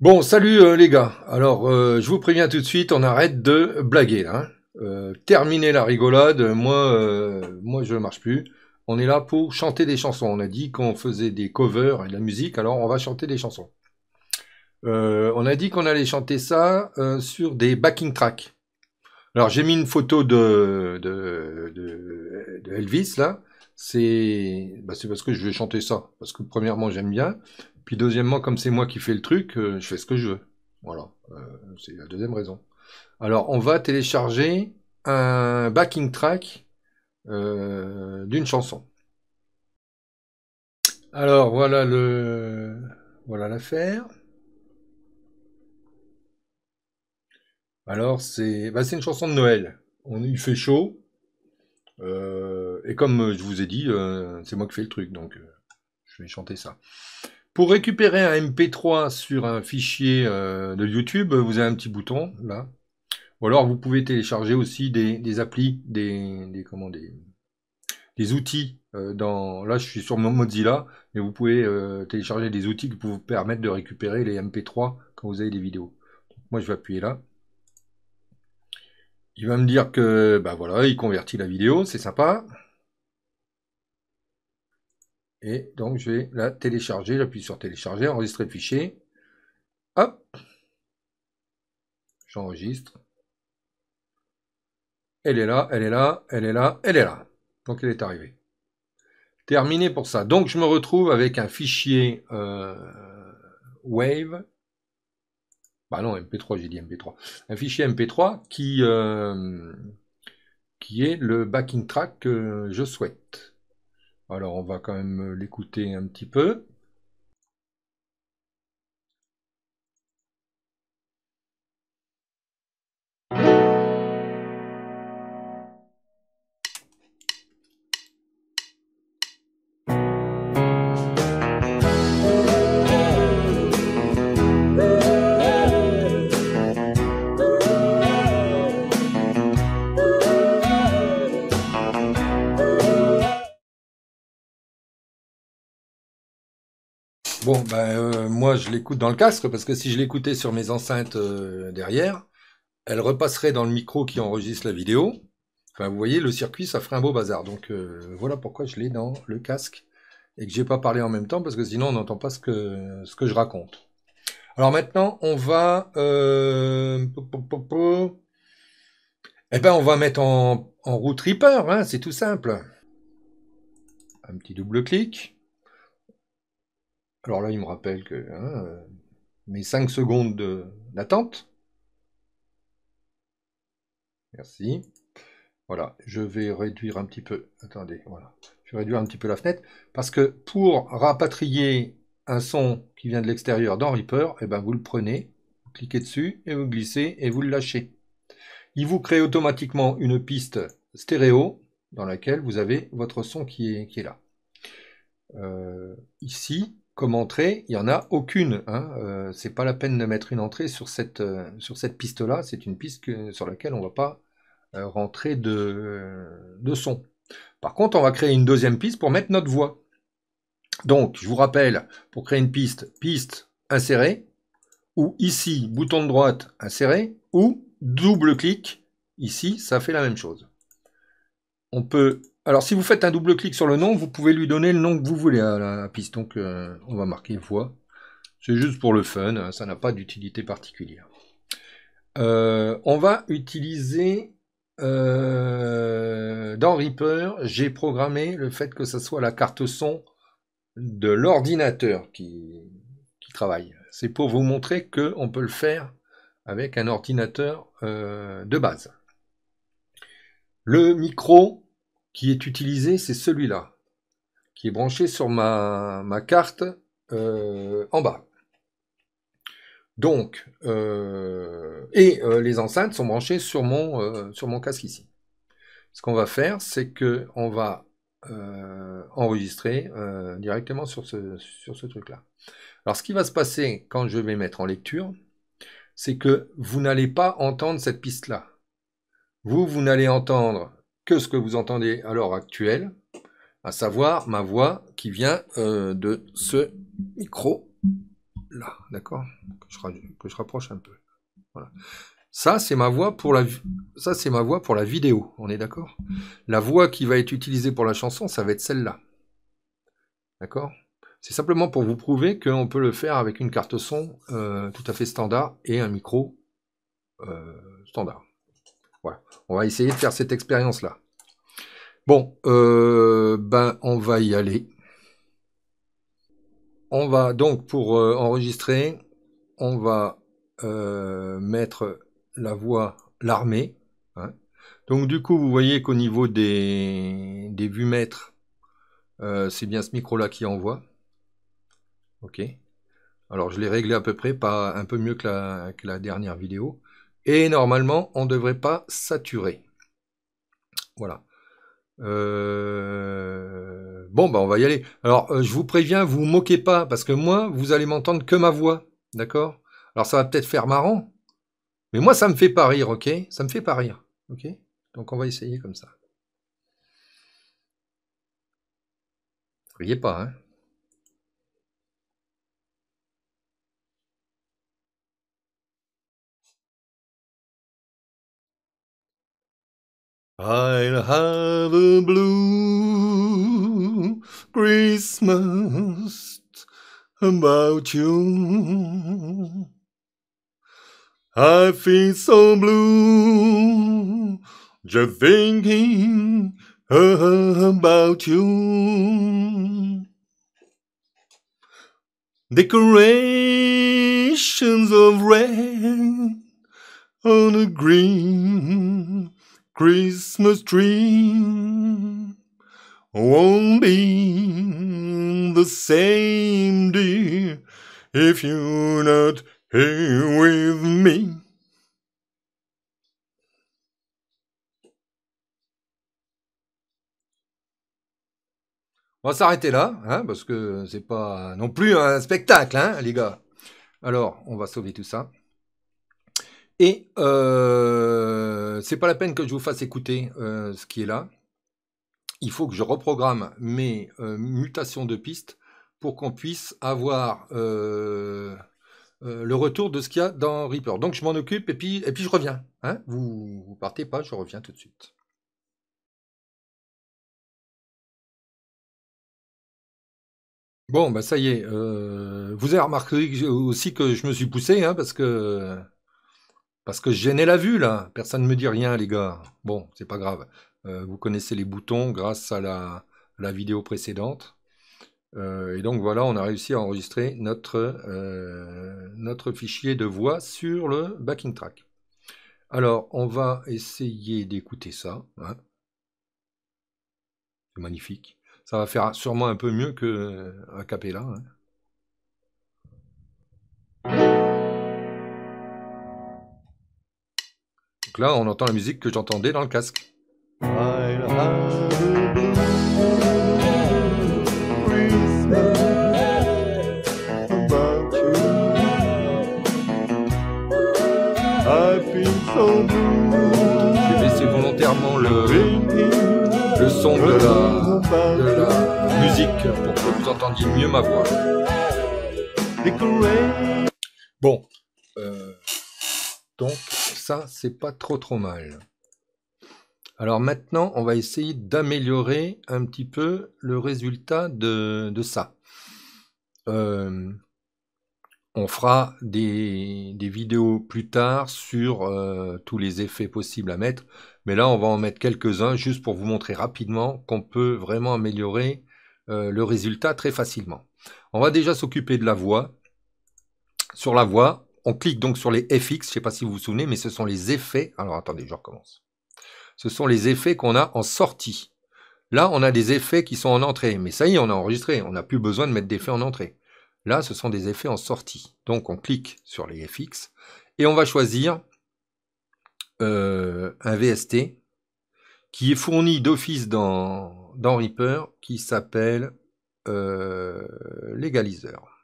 Bon, salut les gars. Alors, je vous préviens tout de suite, on arrête de blaguer là, hein. Terminez la rigolade. Moi, je ne marche plus. On est là pour chanter des chansons. On a dit qu'on faisait des covers et de la musique, alors on va chanter des chansons. On a dit qu'on allait chanter ça sur des backing tracks. Alors, j'ai mis une photo de Elvis là. C'est parce que je vais chanter ça. Parce que premièrement, j'aime bien. Puis deuxièmement, comme c'est moi qui fais le truc, je fais ce que je veux. Voilà, c'est la deuxième raison. Alors, on va télécharger un backing track d'une chanson. Alors, voilà l'affaire. Alors, c'est une chanson de Noël. Il fait chaud. Et comme je vous ai dit, c'est moi qui fais le truc, donc je vais chanter ça. Pour récupérer un MP3 sur un fichier de YouTube, vous avez un petit bouton là. Ou alors vous pouvez télécharger aussi des applis, des outils. Là, je suis sur mon Mozilla, mais vous pouvez télécharger des outils qui peuvent vous permettre de récupérer les MP3 quand vous avez des vidéos. Donc, moi, je vais appuyer là. Il va me dire que, bah voilà, il convertit la vidéo, c'est sympa. Et donc, je vais la télécharger, j'appuie sur télécharger, enregistrer le fichier. Hop, j'enregistre. Elle est là, elle est là, elle est là, elle est là. Donc, elle est arrivée. Terminé pour ça. Donc, je me retrouve avec un fichier Wave. Bah non, MP3, j'ai dit MP3. Un fichier MP3 qui est le backing track que je souhaite. Alors, on va quand même l'écouter un petit peu. Bon, moi je l'écoute dans le casque parce que si je l'écoutais sur mes enceintes derrière, elle repasserait dans le micro qui enregistre la vidéo. Enfin, vous voyez, le circuit, ça ferait un beau bazar. Donc voilà pourquoi je l'ai dans le casque et que j'ai pas parlé en même temps parce que sinon on n'entend pas ce que je raconte. Alors maintenant, on va on va mettre en route Reaper, hein, c'est tout simple. Un petit double clic. Alors là, il me rappelle que mes 5 secondes d'attente. Merci. Voilà, je vais réduire un petit peu. Attendez, voilà. Je vais réduire un petit peu la fenêtre parce que pour rapatrier un son qui vient de l'extérieur dans Reaper, vous le prenez, vous cliquez dessus et vous glissez et vous le lâchez. Il vous crée automatiquement une piste stéréo dans laquelle vous avez votre son qui est là. Ici, comme entrée, il n'y en a aucune, hein. C'est pas la peine de mettre une entrée sur cette piste-là. C'est une piste sur laquelle on ne va pas rentrer de son. Par contre, on va créer une deuxième piste pour mettre notre voix. Donc, je vous rappelle, pour créer une piste, piste insérée, ou ici, bouton de droite inséré, ou double clic, ici, ça fait la même chose. On peut... Alors, si vous faites un double clic sur le nom, vous pouvez lui donner le nom que vous voulez à la piste. Donc, on va marquer voix. C'est juste pour le fun, hein, ça n'a pas d'utilité particulière. On va utiliser... dans Reaper, j'ai programmé le fait que ce soit la carte son de l'ordinateur qui travaille. C'est pour vous montrer qu'on peut le faire avec un ordinateur de base. Le micro qui est utilisé, c'est celui-là, qui est branché sur ma carte en bas. Donc, les enceintes sont branchées sur mon casque ici. Ce qu'on va faire, c'est qu'on va enregistrer directement sur ce truc-là. Alors, ce qui va se passer quand je vais mettre en lecture, c'est que vous n'allez pas entendre cette piste-là. Vous n'allez entendre que ce que vous entendez à l'heure actuelle, à savoir ma voix qui vient de ce micro là, d'accord, que je rapproche un peu. Voilà. Ça, c'est ma voix pour la vidéo, on est d'accord? La voix qui va être utilisée pour la chanson, ça va être celle-là. D'accord? C'est simplement pour vous prouver qu'on peut le faire avec une carte son tout à fait standard et un micro standard. Voilà. On va essayer de faire cette expérience-là. Bon, ben on va y aller. On va donc, pour enregistrer, on va mettre la voix l'armée. Hein. Donc du coup, vous voyez qu'au niveau des vues-mètres, c'est bien ce micro-là qui envoie. Ok. Alors je l'ai réglé à peu près, pas un peu mieux que la dernière vidéo. Et normalement, on ne devrait pas saturer. Voilà. Bon, bah on va y aller. Alors, je vous préviens, vous vous moquez pas, parce que moi, vous allez m'entendre que ma voix. D'accord? Alors ça va peut-être faire marrant, mais moi, ça me fait pas rire, ok? Ça me fait pas rire, ok? Donc on va essayer comme ça. Riez pas, hein? I'll have a blue Christmas about you. I feel so blue just thinking about you. Decorations of red on a green Christmas tree won't be the same, dear, if you're not here with me. On va s'arrêter là, hein, parce que c'est pas non plus un spectacle, hein, les gars. Alors, on va sauver tout ça. Et c'est pas la peine que je vous fasse écouter ce qui est là. Il faut que je reprogramme mes mutations de pistes pour qu'on puisse avoir le retour de ce qu'il y a dans Reaper. Donc je m'en occupe et puis je reviens. Hein, vous partez pas, je reviens tout de suite. Bon, bah ça y est. Vous avez remarqué aussi que je me suis poussé, hein, parce que je gênais la vue là. Personne ne me dit rien, les gars. Bon, c'est pas grave. Vous connaissez les boutons grâce à la vidéo précédente. Et donc voilà, on a réussi à enregistrer notre fichier de voix sur le backing track. Alors, on va essayer d'écouter ça. Hein. C'est magnifique. Ça va faire sûrement un peu mieux que a cappella. Hein. Donc là, on entend la musique que j'entendais dans le casque. J'ai baissé volontairement le son de la musique pour que vous entendiez mieux ma voix. Bon, donc ça c'est pas trop mal. Alors maintenant on va essayer d'améliorer un petit peu le résultat de ça. On fera des vidéos plus tard sur tous les effets possibles à mettre, mais là on va en mettre quelques-uns juste pour vous montrer rapidement qu'on peut vraiment améliorer le résultat très facilement. On va déjà s'occuper de la voix. Sur la voix, on clique donc sur les FX, je ne sais pas si vous vous souvenez, mais ce sont les effets. Alors attendez, je recommence. Ce sont les effets qu'on a en sortie. Là, on a des effets qui sont en entrée, mais ça y est, on a enregistré, on n'a plus besoin de mettre d'effets en entrée. Là, ce sont des effets en sortie. Donc, on clique sur les FX et on va choisir un VST qui est fourni d'office dans Reaper qui s'appelle l'égaliseur.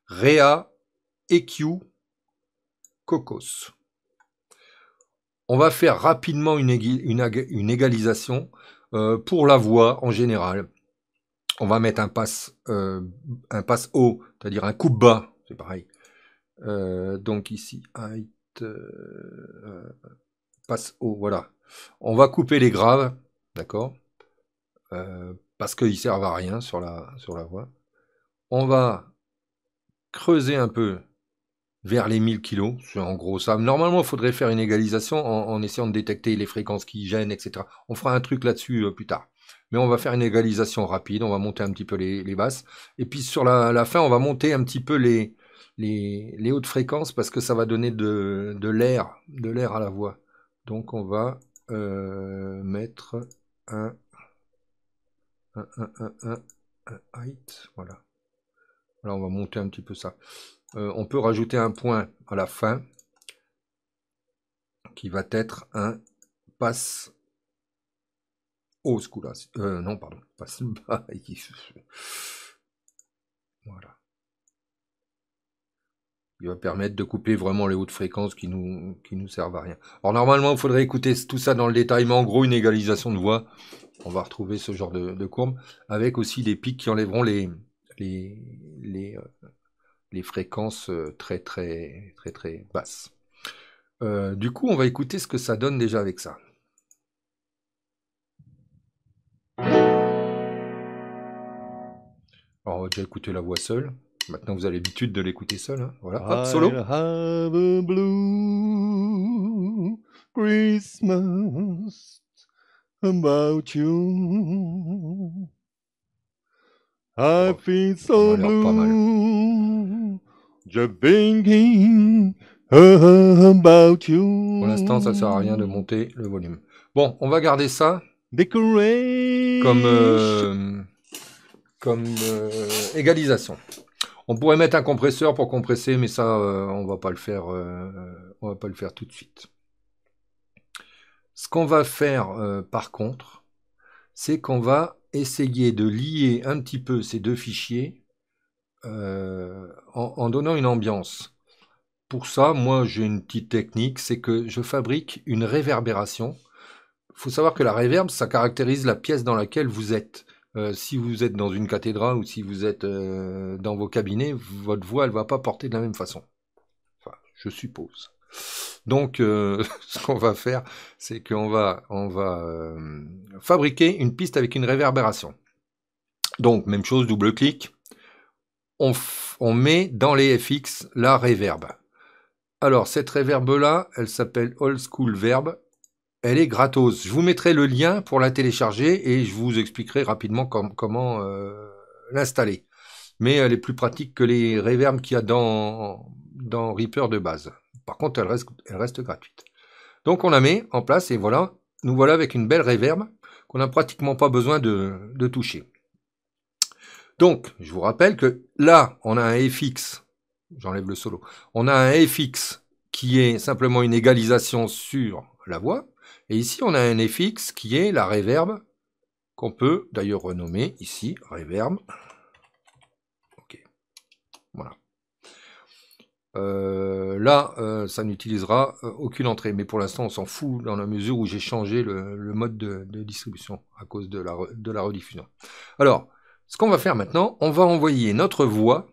Rea EQ Cocos. On va faire rapidement une égalisation pour la voix en général. On va mettre un passe haut, c'est-à-dire un coupe bas, c'est pareil. Donc ici, height, passe haut, voilà. On va couper les graves, d'accord, parce qu'ils servent à rien sur la voie. On va creuser un peu vers les 1000 kg, c'est en gros ça. Normalement, il faudrait faire une égalisation en essayant de détecter les fréquences qui gênent, etc. On fera un truc là-dessus plus tard. Mais on va faire une égalisation rapide, on va monter un petit peu les basses. Et puis sur la fin, on va monter un petit peu les hautes fréquences parce que ça va donner de l'air à la voix. Donc on va mettre un height, voilà. Là, on va monter un petit peu ça. On peut rajouter un point à la fin qui va être un passe haut ce coup-là. Non, pardon, passe bas. Voilà. Il va permettre de couper vraiment les hautes fréquences qui nous servent à rien. Alors normalement, il faudrait écouter tout ça dans le détail, mais en gros, une égalisation de voix, on va retrouver ce genre de courbe, avec aussi des pics qui enlèveront les fréquences très basses. Du coup, on va écouter ce que ça donne déjà avec ça. Alors, on va déjà écouter la voix seule. Maintenant, vous avez l'habitude de l'écouter seul. Hein. Voilà, hop, solo. I'll have a blue Christmas about you. I feel so blue just thinking about you. Pour l'instant, ça sert à rien de monter le volume. Bon, on va garder ça comme égalisation. On pourrait mettre un compresseur pour compresser, mais ça, on va pas le faire. On va pas le faire tout de suite. Ce qu'on va faire, par contre, c'est qu'on va essayer de lier un petit peu ces deux fichiers en donnant une ambiance. Pour ça, moi, j'ai une petite technique, c'est que je fabrique une réverbération. Il faut savoir que la réverb, ça caractérise la pièce dans laquelle vous êtes. Si vous êtes dans une cathédrale ou si vous êtes dans vos cabinets, votre voix, elle va pas porter de la même façon. Enfin, je suppose. Donc, ce qu'on va faire, c'est qu'on va fabriquer une piste avec une réverbération. Donc, même chose, double-clic. On met dans les FX la reverb. Alors, cette reverb-là, elle s'appelle Old School Verb. Elle est gratos. Je vous mettrai le lien pour la télécharger et je vous expliquerai rapidement comment l'installer. Mais elle est plus pratique que les reverbs qu'il y a dans Reaper de base. Par contre, elle reste gratuite. Donc, on la met en place et voilà. Nous voilà avec une belle reverb qu'on n'a pratiquement pas besoin de toucher. Donc, je vous rappelle que là, on a un FX. J'enlève le solo. On a un FX qui est simplement une égalisation sur la voix. Et ici, on a un FX qui est la reverb, qu'on peut d'ailleurs renommer ici, reverb. Ok, voilà. Là, ça n'utilisera aucune entrée, mais pour l'instant, on s'en fout dans la mesure où j'ai changé le mode de distribution à cause de la rediffusion. Alors, ce qu'on va faire maintenant, on va envoyer notre voix,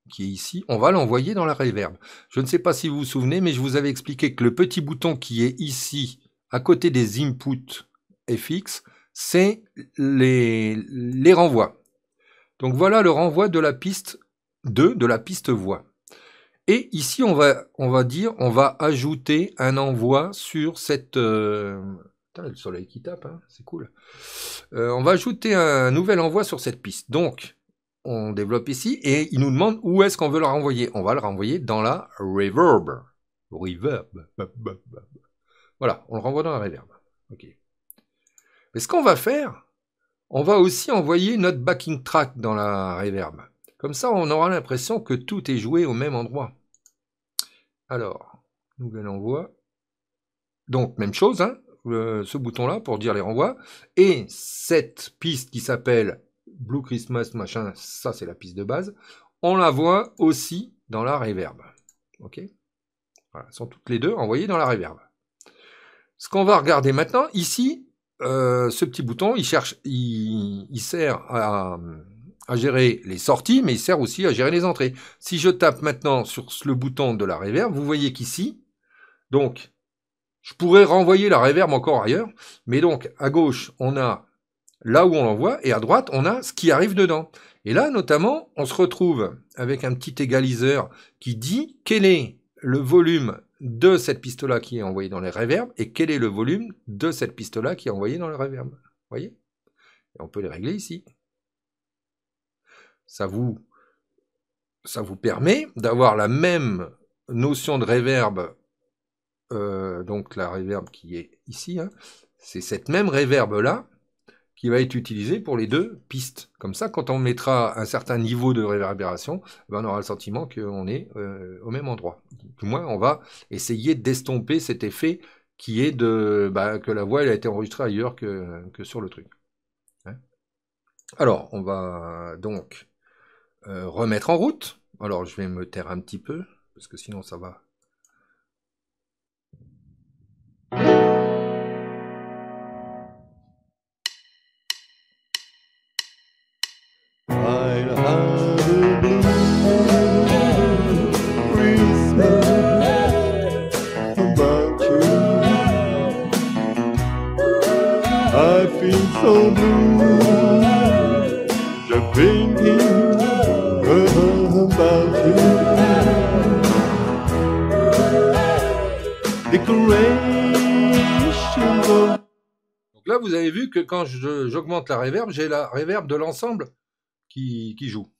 qui est ici, on va l'envoyer dans la reverb. Je ne sais pas si vous vous souvenez, mais je vous avais expliqué que le petit bouton qui est ici, à côté des inputs FX, c'est les renvois. Donc voilà le renvoi de la piste 2, de la piste voix. Et ici, on va ajouter un envoi sur cette... Putain, le soleil qui tape, hein, c'est cool. On va ajouter un nouvel envoi sur cette piste. Donc, on développe ici et il nous demande où est-ce qu'on veut la renvoyer. On va le renvoyer dans la reverb. Reverb. Voilà, on le renvoie dans la reverb. Ok. Mais ce qu'on va faire, on va aussi envoyer notre backing track dans la reverb. Comme ça, on aura l'impression que tout est joué au même endroit. Alors, nouvel envoi. Donc, même chose, hein, ce bouton-là pour dire les renvois. Et cette piste qui s'appelle Blue Christmas, machin, ça c'est la piste de base. On la voit aussi dans la reverb. Ok. Voilà, elles sont toutes les deux envoyées dans la reverb. Ce qu'on va regarder maintenant, ici, ce petit bouton, il sert à gérer les sorties, mais il sert aussi à gérer les entrées. Si je tape maintenant sur le bouton de la reverb, vous voyez qu'ici, donc, je pourrais renvoyer la reverb encore ailleurs, mais donc, à gauche, on a là où on l'envoie, et à droite, on a ce qui arrive dedans. Et là, notamment, on se retrouve avec un petit égaliseur qui dit quel est le volume de cette piste-là qui est envoyée dans les reverbs et quel est le volume de cette piste-là qui est envoyée dans les reverbs. Vous voyez? Et on peut les régler ici. Ça vous permet d'avoir la même notion de reverb, donc la reverb qui est ici, hein, c'est cette même reverb-là qui va être utilisé pour les deux pistes. Comme ça, quand on mettra un certain niveau de réverbération, ben on aura le sentiment qu'on est au même endroit. Du moins, on va essayer d'estomper cet effet qui est que la voix elle a été enregistrée ailleurs que sur le truc. Hein. Alors, on va donc remettre en route. Alors, je vais me taire un petit peu, parce que sinon ça va... Donc là, vous avez vu que quand j'augmente la reverb, j'ai la reverb de l'ensemble qui joue.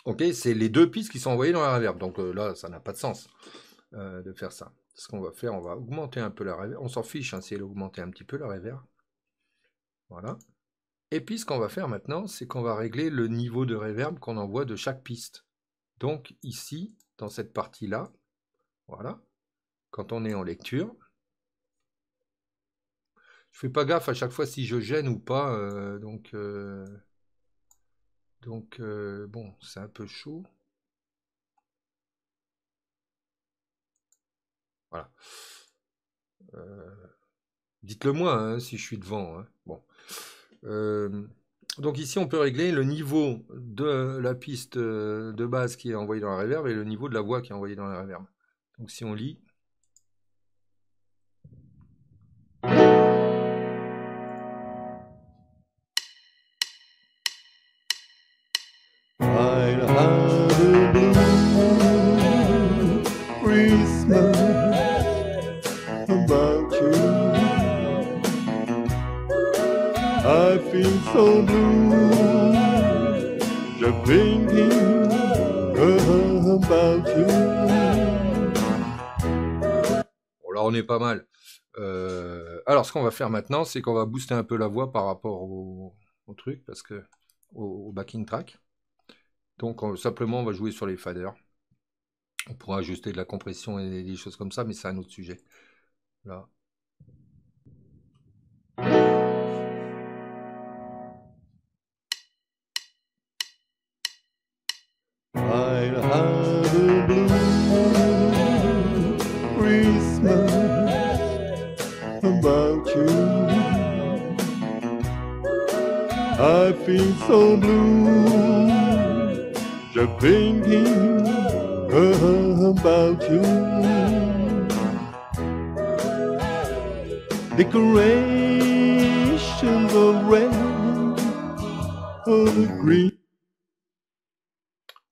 Ok, c'est les deux pistes qui sont envoyées dans la reverb. Donc là, ça n'a pas de sens de faire ça. Ce qu'on va faire, on va augmenter un peu la reverb. On s'en fiche hein, si elle augmente un petit peu la reverb. Voilà. Et puis ce qu'on va faire maintenant, c'est qu'on va régler le niveau de reverb qu'on envoie de chaque piste. Donc ici, dans cette partie-là, voilà, quand on est en lecture, je fais pas gaffe à chaque fois si je gêne ou pas, bon, c'est un peu chaud. Voilà. Dites-le moi hein, si je suis devant. Hein. Bon. Donc ici, on peut régler le niveau de la piste de base qui est envoyée dans la reverb et le niveau de la voix qui est envoyée dans la reverb. Donc si on lit... Bon, là, on est pas mal. Alors, ce qu'on va faire maintenant, c'est qu'on va booster un peu la voix par rapport au truc, parce que au backing track. Donc, simplement, on va jouer sur les faders. On pourra ajuster de la compression et des choses comme ça, mais c'est un autre sujet. Là. I feel so blue, just thinking about you. Decorations of red, of green.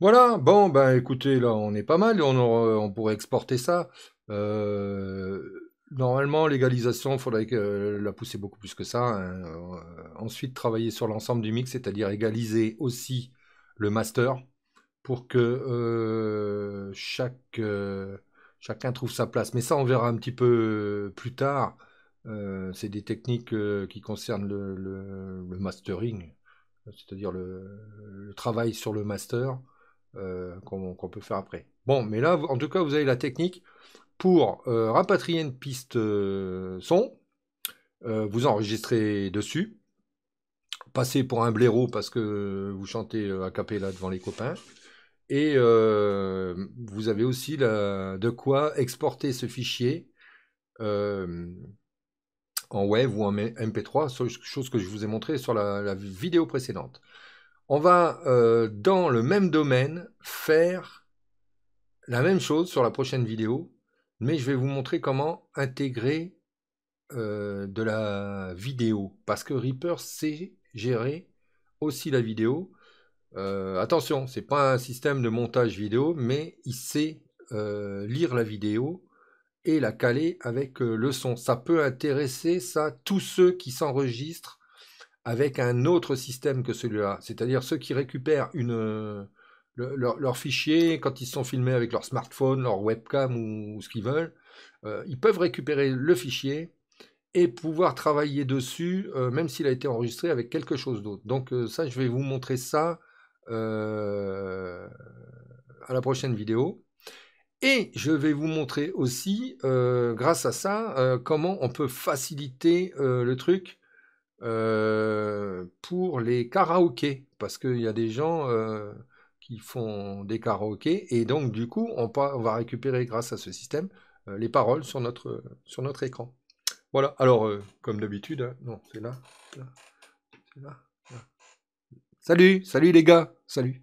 Voilà, bon, ben écoutez, là on est pas mal, on pourrait exporter ça. Normalement, l'égalisation, il faudrait la pousser beaucoup plus que ça. Hein. Ensuite, travailler sur l'ensemble du mix, c'est-à-dire égaliser aussi le master pour que chacun trouve sa place. Mais ça, on verra un petit peu plus tard. C'est des techniques qui concernent le mastering, c'est-à-dire le travail sur le master qu'on peut faire après. Bon, mais là, en tout cas, vous avez la technique pour rapatrier une piste son, vous enregistrez dessus, passez pour un blaireau parce que vous chantez a cappella devant les copains, et vous avez aussi de quoi exporter ce fichier en WAV ou en MP3, chose que je vous ai montré sur la vidéo précédente. On va, dans le même domaine, faire la même chose sur la prochaine vidéo, mais je vais vous montrer comment intégrer de la vidéo, parce que Reaper sait gérer aussi la vidéo. Attention, c'est pas un système de montage vidéo, mais il sait lire la vidéo et la caler avec le son. Ça peut intéresser ça tous ceux qui s'enregistrent avec un autre système que celui-là, c'est-à-dire ceux qui récupèrent leur fichier quand ils sont filmés avec leur smartphone, leur webcam ou ce qu'ils veulent. Ils peuvent récupérer le fichier et pouvoir travailler dessus, même s'il a été enregistré avec quelque chose d'autre. Donc ça, je vais vous montrer ça à la prochaine vidéo. Et je vais vous montrer aussi, grâce à ça, comment on peut faciliter le truc pour les karaokés. Parce qu'il y a des gens qui font des karaokés, et donc du coup, on va récupérer grâce à ce système les paroles sur notre écran. Voilà, alors comme d'habitude, hein, non, c'est là, c'est là, c'est là. Salut, salut les gars, salut.